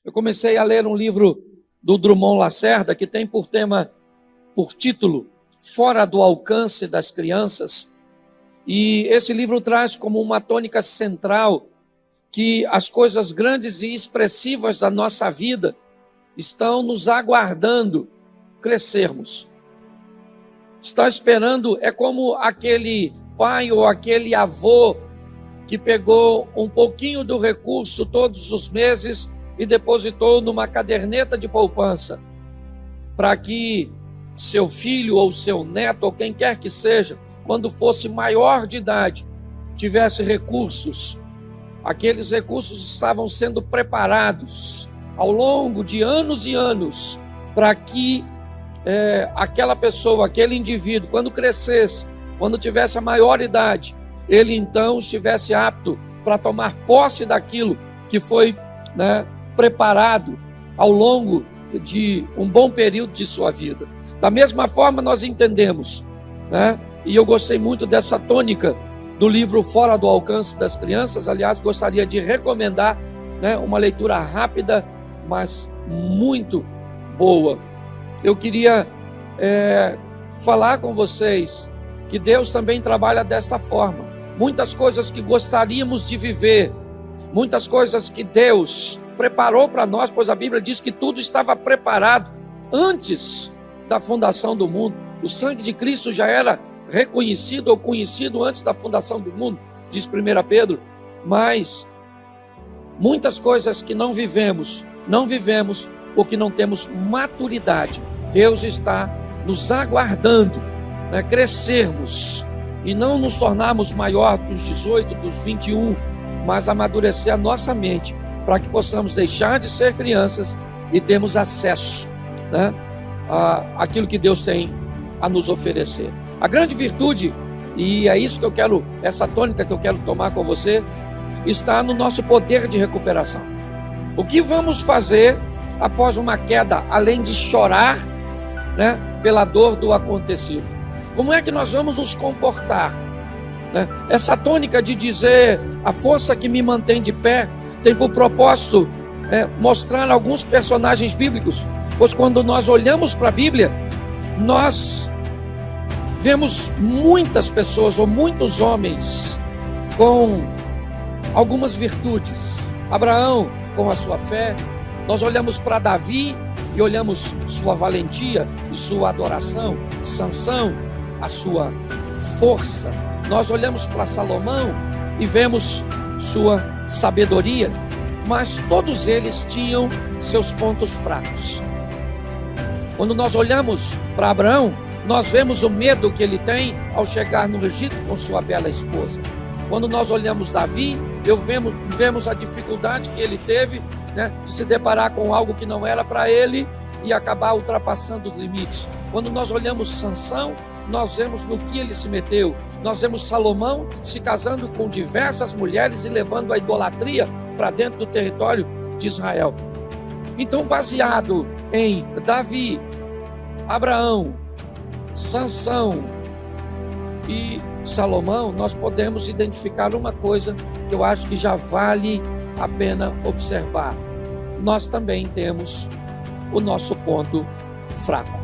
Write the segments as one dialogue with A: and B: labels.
A: Eu comecei a ler um livro do Drummond Lacerda que tem por título, Fora do Alcance das Crianças. E esse livro traz como uma tônica central que as coisas grandes e expressivas da nossa vida estão nos aguardando crescermos. Está esperando, é como aquele pai ou aquele avô que pegou um pouquinho do recurso todos os meses e depositou numa caderneta de poupança, para que seu filho ou seu neto, ou quem quer que seja, quando fosse maior de idade, tivesse recursos. Aqueles recursos estavam sendo preparados ao longo de anos e anos, para que aquela pessoa, aquele indivíduo, quando crescesse, quando tivesse a maior idade, ele então estivesse apto para tomar posse daquilo que foi preparado ao longo de um bom período de sua vida. Da mesma forma nós entendemos, e eu gostei muito dessa tônica do livro Fora do Alcance das Crianças. Aliás, gostaria de recomendar uma leitura rápida, mas muito boa. Eu queria falar com vocês que Deus também trabalha desta forma. Muitas coisas que gostaríamos de viver, muitas coisas que Deus preparou para nós, pois a Bíblia diz que tudo estava preparado antes da fundação do mundo. O sangue de Cristo já era reconhecido ou conhecido antes da fundação do mundo, diz 1 Pedro. Mas muitas coisas que não vivemos porque não temos maturidade. Deus está nos aguardando, crescermos e não nos tornarmos maior dos 18, dos 21, mas amadurecer a nossa mente para que possamos deixar de ser crianças e termos acesso àquilo que Deus tem a nos oferecer. A grande virtude, e é isso que eu quero, essa tônica que eu quero tomar com você, está no nosso poder de recuperação. O que vamos fazer após uma queda, além de chorar pela dor do acontecido? Como é que nós vamos nos comportar? Essa tônica de dizer a força que me mantém de pé tem por propósito mostrar alguns personagens bíblicos, pois quando nós olhamos para a Bíblia, nós vemos muitas pessoas ou muitos homens com algumas virtudes. Abraão com a sua fé, nós olhamos para Davi e olhamos sua valentia e sua adoração. Sansão, a sua força. Nós olhamos para Salomão e vemos sua sabedoria, mas todos eles tinham seus pontos fracos. Quando nós olhamos para Abraão, nós vemos o medo que ele tem ao chegar no Egito com sua bela esposa. Quando nós olhamos Davi, vemos a dificuldade que ele teve de se deparar com algo que não era para ele e acabar ultrapassando os limites. Quando nós olhamos Sansão, nós vemos no que ele se meteu. Nós vemos Salomão se casando com diversas mulheres e levando a idolatria para dentro do território de Israel. Então, baseado em Davi, Abraão, Sansão e Salomão, nós podemos identificar uma coisa que eu acho que já vale a pena observar. Nós também temos o nosso ponto fraco.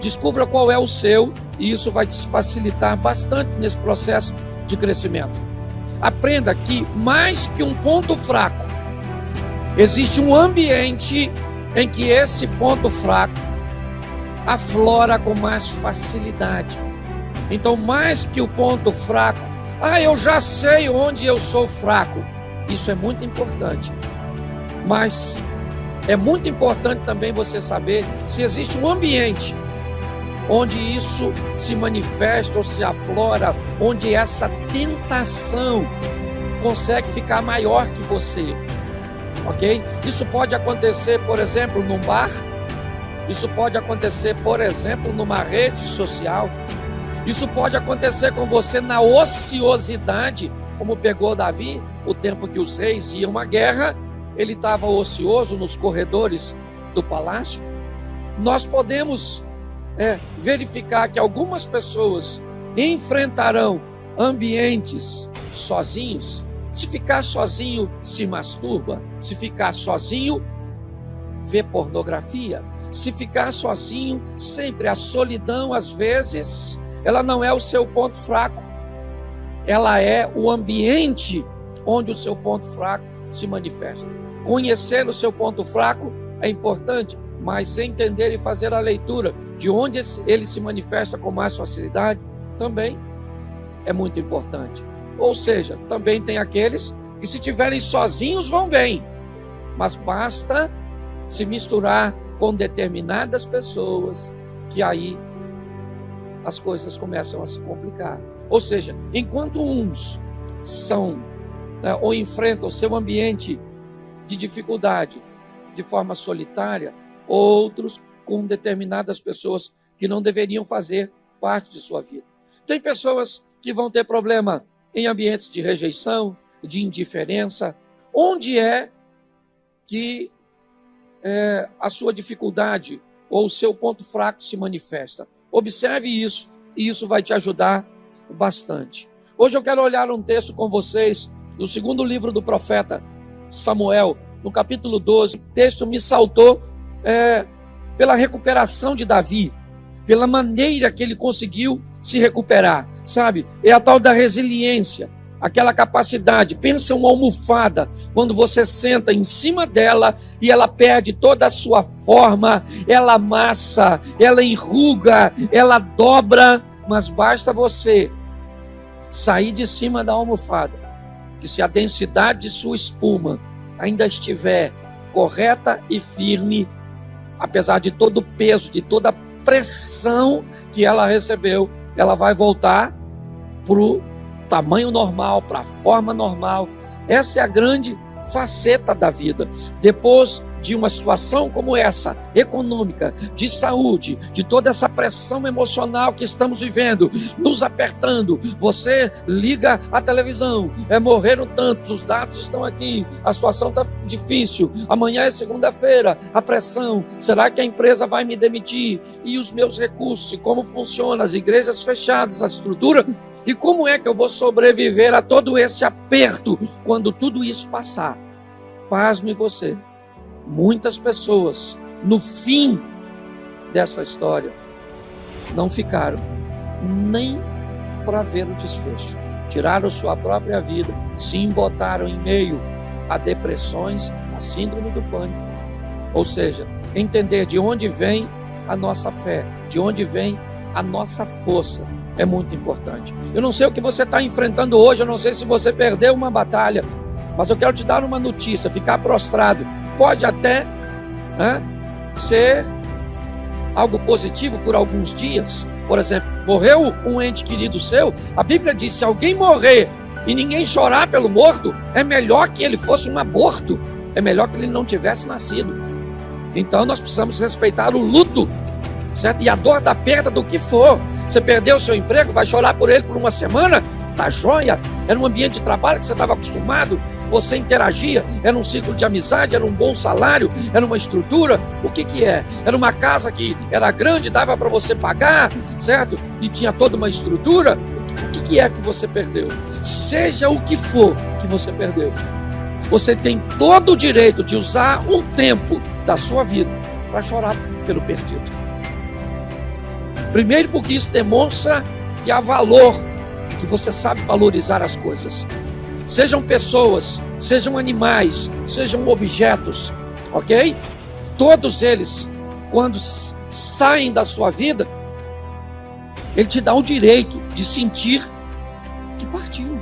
A: Descubra qual é o seu, e isso vai te facilitar bastante nesse processo de crescimento. Aprenda que mais que um ponto fraco, existe um ambiente em que esse ponto fraco aflora com mais facilidade. Então, mais que o ponto fraco, eu já sei onde eu sou fraco. Isso é muito importante. Mas é muito importante também você saber se existe um ambiente onde isso se manifesta ou se aflora, onde essa tentação consegue ficar maior que você, ok? Isso pode acontecer, por exemplo, num bar. Isso pode acontecer, por exemplo, numa rede social. Isso pode acontecer com você na ociosidade, como pegou Davi, o tempo que os reis iam à guerra, ele estava ocioso nos corredores do palácio. Nós podemos verificar que algumas pessoas enfrentarão ambientes sozinhos. Se ficar sozinho, se masturba. Se ficar sozinho, ver pornografia. Se ficar sozinho, sempre a solidão, às vezes, ela não é o seu ponto fraco. Ela é o ambiente onde o seu ponto fraco se manifesta. Conhecer o seu ponto fraco é importante, mas entender e fazer a leitura de onde ele se manifesta com mais facilidade também é muito importante. Ou seja, também tem aqueles que, se estiverem sozinhos, vão bem, mas basta se misturar com determinadas pessoas que aí as coisas começam a se complicar. Ou seja, enquanto uns são ou enfrentam o seu ambiente de dificuldade de forma solitária, outros com determinadas pessoas que não deveriam fazer parte de sua vida. Tem pessoas que vão ter problema em ambientes de rejeição, de indiferença. Onde é que a sua dificuldade ou o seu ponto fraco se manifesta? Observe isso, e isso vai te ajudar bastante. Hoje eu quero olhar um texto com vocês do segundo livro do profeta Samuel, no capítulo 12. O texto me saltou pela recuperação de Davi, pela maneira que ele conseguiu se recuperar, sabe? É a tal da resiliência, aquela capacidade. Pensa uma almofada, quando você senta em cima dela e ela perde toda a sua forma, ela amassa, ela enruga, ela dobra, mas basta você sair de cima da almofada, que se a densidade de sua espuma ainda estiver correta e firme, apesar de todo o peso, de toda a pressão que ela recebeu, ela vai voltar para o tamanho normal, para a forma normal. Essa é a grande faceta da vida. Depois de uma situação como essa, econômica, de saúde, de toda essa pressão emocional que estamos vivendo, nos apertando, você liga a televisão, morreram tantos, os dados estão aqui, a situação está difícil, amanhã é segunda-feira, a pressão, será que a empresa vai me demitir? E os meus recursos, e como funciona, as igrejas fechadas, a estrutura, e como é que eu vou sobreviver a todo esse aperto quando tudo isso passar? Pasme você. Muitas pessoas, no fim dessa história, não ficaram nem para ver o desfecho. Tiraram sua própria vida, se embotaram em meio a depressões, a síndrome do pânico. Ou seja, entender de onde vem a nossa fé, de onde vem a nossa força, é muito importante. Eu não sei o que você está enfrentando hoje, eu não sei se você perdeu uma batalha, mas eu quero te dar uma notícia: ficar prostrado pode até ser algo positivo por alguns dias. Por exemplo, morreu um ente querido seu, a Bíblia diz: se alguém morrer e ninguém chorar pelo morto, é melhor que ele fosse um aborto, é melhor que ele não tivesse nascido. Então nós precisamos respeitar o luto, certo? E a dor da perda do que for. Você perdeu o seu emprego, vai chorar por ele por uma semana? Tá joia? Era um ambiente de trabalho que você estava acostumado, você interagia, era um ciclo de amizade, era um bom salário, era uma estrutura. O que é? Era uma casa que era grande, dava para você pagar, certo? E tinha toda uma estrutura. O que é que você perdeu? Seja o que for que você perdeu, você tem todo o direito de usar um tempo da sua vida para chorar pelo perdido. Primeiro, porque isso demonstra que há valor, que você sabe valorizar as coisas. Sejam pessoas, sejam animais, sejam objetos, ok? Todos eles, quando saem da sua vida, ele te dá o direito de sentir que partiu.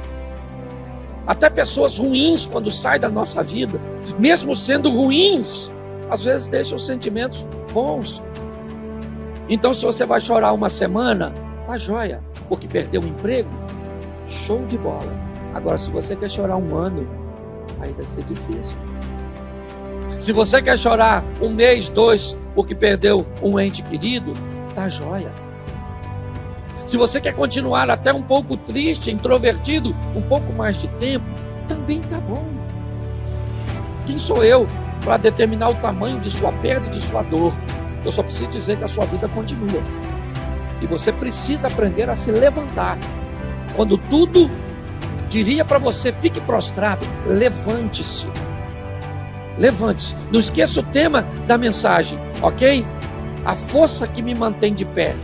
A: Até pessoas ruins, quando saem da nossa vida, mesmo sendo ruins, às vezes deixam sentimentos bons. Então, se você vai chorar uma semana, tá joia, porque perdeu o emprego, show de bola. Agora, se você quer chorar um ano, aí vai ser difícil. Se você quer chorar um mês, 2, porque perdeu um ente querido, tá joia. Se você quer continuar até um pouco triste, introvertido, um pouco mais de tempo, também tá bom. Quem sou eu para determinar o tamanho de sua perda e de sua dor? Eu só preciso dizer que a sua vida continua. E você precisa aprender a se levantar. Quando tudo diria para você: fique prostrado, levante-se. Levante-se. Não esqueça o tema da mensagem, ok? A força que me mantém de pé.